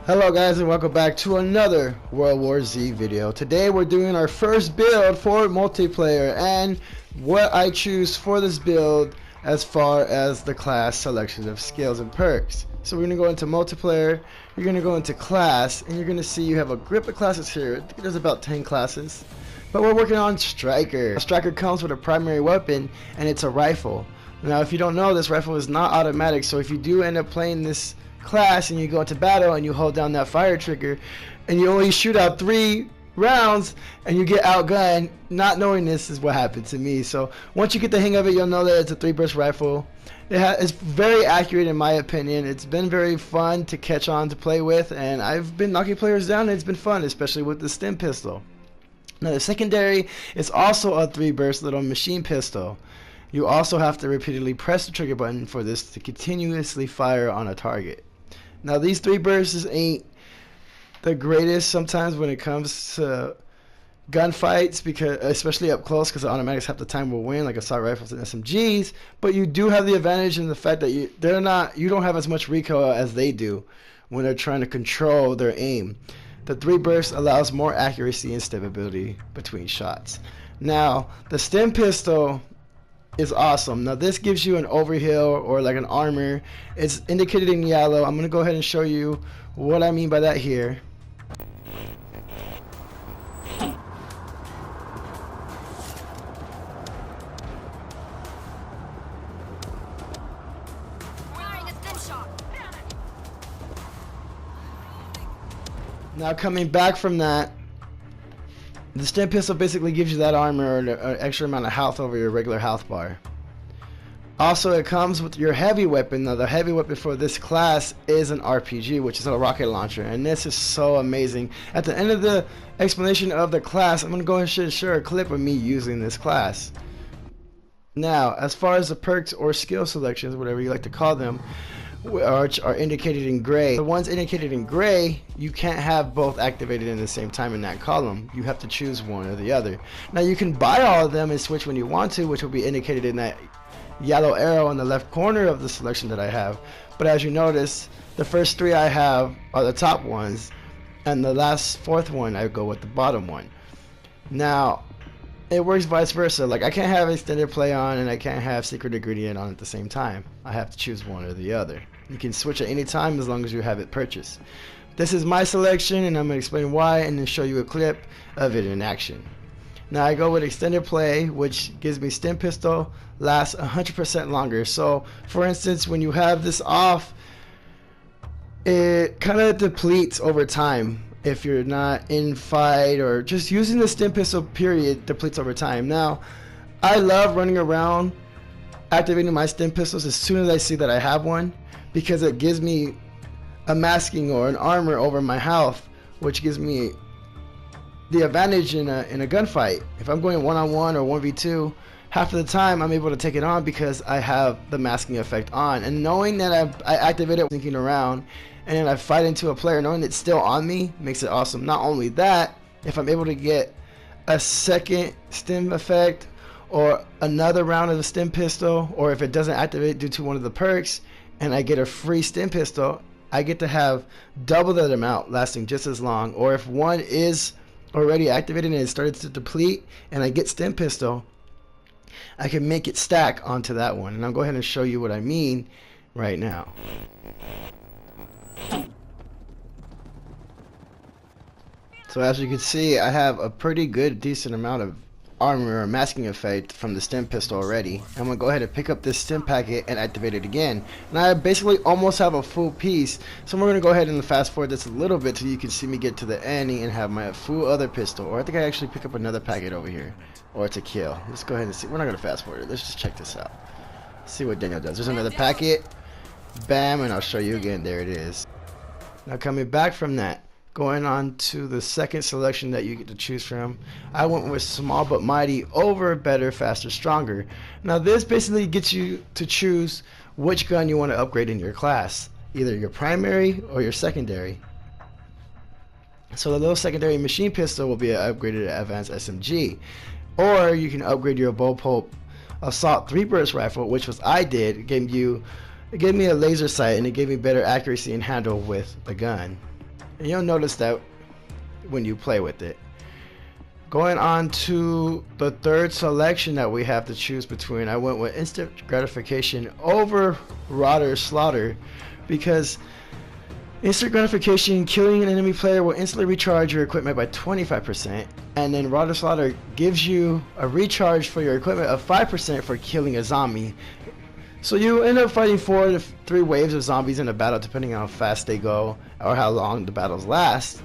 Hello guys, and welcome back to another World War Z video. Today we're doing our first build for multiplayer and what I choose for this build as far as the class selection of skills and perks. So we're going to go into multiplayer, you're going to go into class, and you're going to see you have a grip of classes here. I think there's about 10 classes. But we're working on Striker. A Striker comes with a primary weapon and it's a rifle. Now if you don't know, this rifle is not automatic, so if you do end up playing this class and you go into battle and you hold down that fire trigger and you only shoot out 3 rounds and you get outgunned, not knowing this is what happened to me. So once you get the hang of it, you'll know that it's a 3-burst rifle. It's very accurate in my opinion. It's been very fun to catch on to play with, and I've been knocking players down and it's been fun, especially with the stim pistol. Now the secondary is also a 3-burst little machine pistol. You also have to repeatedly press the trigger button for this to continuously fire on a target. Now these 3 bursts ain't the greatest sometimes when it comes to gunfights, because especially up close, because the automatics half the time will win, like assault rifles and SMGs. But you do have the advantage in the fact that you don't have as much recoil as they do when they're trying to control their aim. The 3 bursts allows more accuracy and stability between shots. Now the stim pistol is awesome. Now this gives you an overheal or like an armor. It's indicated in yellow. I'm gonna go ahead and show you what I mean by that here. Now coming back from that, the stim pistol basically gives you that armor or an extra amount of health over your regular health bar. Also, it comes with your heavy weapon. Now the heavy weapon for this class is an RPG, which is a rocket launcher, and this is so amazing. At the end of the explanation of the class, I'm going to go ahead and share a clip of me using this class. Now, as far as the perks or skill selections, whatever you like to call them, which are indicated in gray. The ones indicated in gray, you can't have both activated in the same time in that column. You have to choose one or the other. Now you can buy all of them and switch when you want to, which will be indicated in that yellow arrow in the left corner of the selection that I have. But as you notice, the first 3 I have are the top ones, and the last 4th one I go with the bottom one. Now it works vice versa. Like I can't have extended play on and I can't have secret ingredient on at the same time. I have to choose one or the other. You can switch at any time as long as you have it purchased. This is my selection and I'm going to explain why and then show you a clip of it in action. Now I go with extended play, which gives me stim pistol, lasts 100% longer. So for instance, when you have this off, it kind of depletes over time. If you're not in fight or just using the stim pistol period, depletes over time. Now I love running around activating my stim pistols as soon as I see that I have one, because it gives me a masking or an armor over my health, which gives me the advantage in a gunfight. If I'm going 1-on-1 or 1v2, half of the time I'm able to take it on because I have the masking effect on. And knowing that I activate it thinking around and then I fight into a player knowing it's still on me makes it awesome. Not only that, if I'm able to get a second stim effect or another round of the stim pistol, or if it doesn't activate due to one of the perks and I get a free stim pistol, I get to have double that amount lasting just as long. Or if one is already activated and it started to deplete and I get stim pistol, I can make it stack onto that one. And I'll go ahead and show you what I mean right now. So as you can see, I have a pretty good decent amount of armor or masking effect from the stim pistol already. I'm gonna go ahead and pick up this stim packet and activate it again. And I basically almost have a full piece. So we're gonna go ahead and fast forward this a little bit so you can see me get to the ending and have my full other pistol. Or I think I actually pick up another packet over here. Or it's a kill. Let's go ahead and see. We're not gonna fast forward it. Let's just check this out. See what Daniel does. There's another packet. Bam, and I'll show you again. There it is. Now coming back from that, going on to the second selection that you get to choose from, I went with small but mighty over better, faster, stronger. Now this basically gets you to choose which gun you want to upgrade in your class, either your primary or your secondary. So the little secondary machine pistol will be an upgraded advanced SMG, or you can upgrade your bullpup assault 3-burst rifle, which was I did. It gave me a laser sight and it gave me better accuracy and handle with the gun. And you'll notice that when you play with it. Going on to the third selection that we have to choose between, I went with instant gratification over Rotter's Slaughter, because instant gratification, killing an enemy player will instantly recharge your equipment by 25%, and then Rotter's Slaughter gives you a recharge for your equipment of 5% for killing a zombie. So you end up fighting 4 to 3 waves of zombies in a battle, depending on how fast they go or how long the battles last.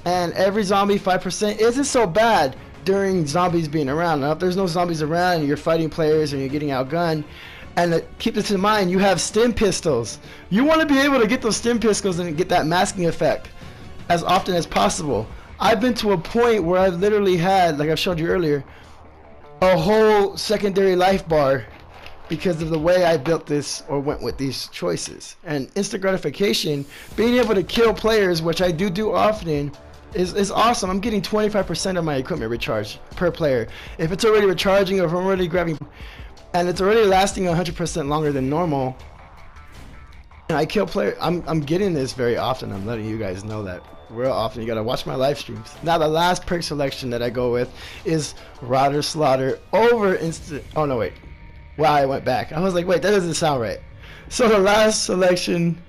And every zombie 5% isn't so bad during zombies being around. Now if there's no zombies around and you're fighting players and you're getting outgunned, and keep this in mind, you have stim pistols. You want to be able to get those stim pistols and get that masking effect as often as possible. I've been to a point where I've literally had, like I've showed you earlier, a whole secondary life bar because of the way I built this or went with these choices. And instant gratification, being able to kill players, which I do often, is awesome. I'm getting 25% of my equipment recharged per player. If it's already recharging, or if I'm already grabbing, and it's already lasting 100% longer than normal, and I kill players, I'm getting this very often. I'm letting you guys know that real often. You gotta watch my live streams. Now the last perk selection that I go with is Rotter's Slaughter over instant. Oh no, wait. Wow, I went back. I was like, wait, that doesn't sound right. So the last selection,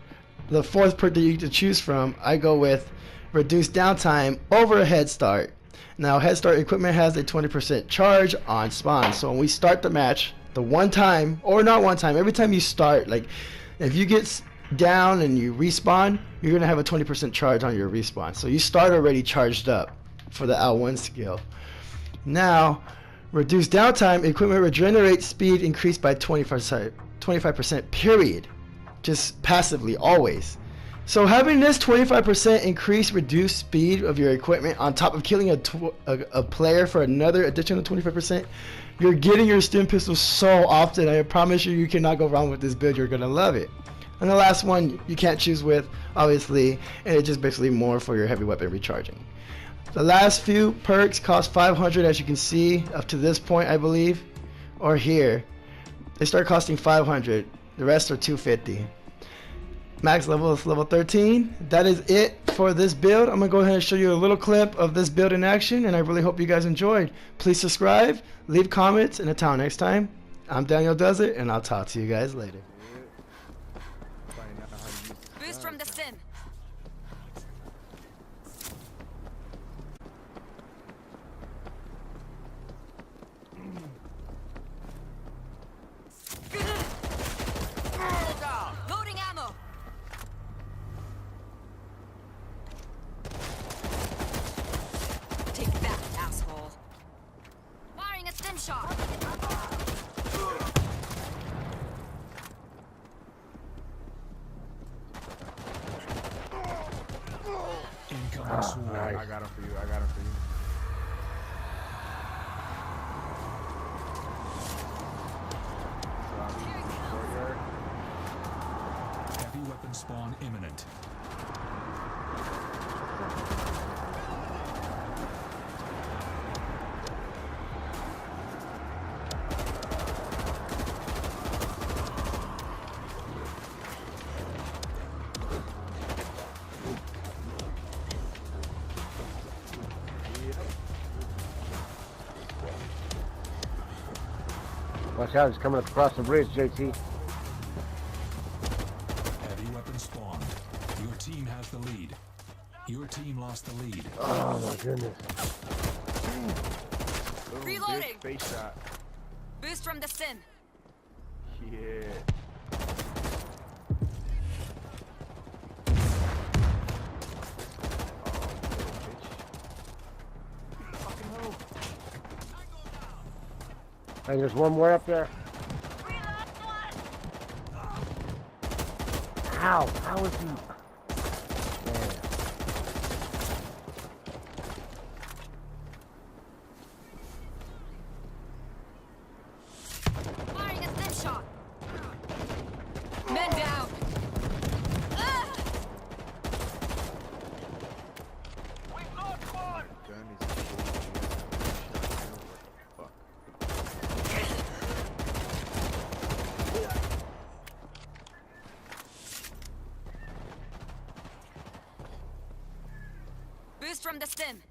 the fourth perk that you get to choose from, I go with reduced downtime over a head start. Now head start equipment has a 20% charge on spawn. So when we start the match, the one time, or not one time, every time you start, like if you get down and you respawn, you're gonna have a 20% charge on your respawn. So you start already charged up for the L1 skill. Now, reduced downtime, equipment regenerate speed increased by 25% period. Just passively, always. So having this 25% increase reduced speed of your equipment on top of killing a player for another additional 25%, you're getting your stim pistol so often. I promise you, you cannot go wrong with this build. You're gonna love it. And the last one you can't choose with, obviously, and it's just basically more for your heavy weapon recharging. The last few perks cost 500, as you can see, up to this point, I believe, or here. They start costing 500. The rest are 250. Max level is level 13. That is it for this build. I'm gonna go ahead and show you a little clip of this build in action, and I really hope you guys enjoyed. Please subscribe, leave comments, and until next time, I'm Daniel Does It, and I'll talk to you guys later. Boost from the sim. Loading ammo. Take that, asshole. Firing a stim shot. Incoming sword. I got him for you. I got him for you. Heavy weapon spawn imminent. Watch out, he's coming across the bridge, JT. Heavy weapon spawned. Your team has the lead. Your team lost the lead. Oh my goodness. Reloading. Face shot. Boost from the sim. Yeah. Hey, there's one more up there. Ow, how is he? Man. Firing a stim shot. Men down. Boost from the stim.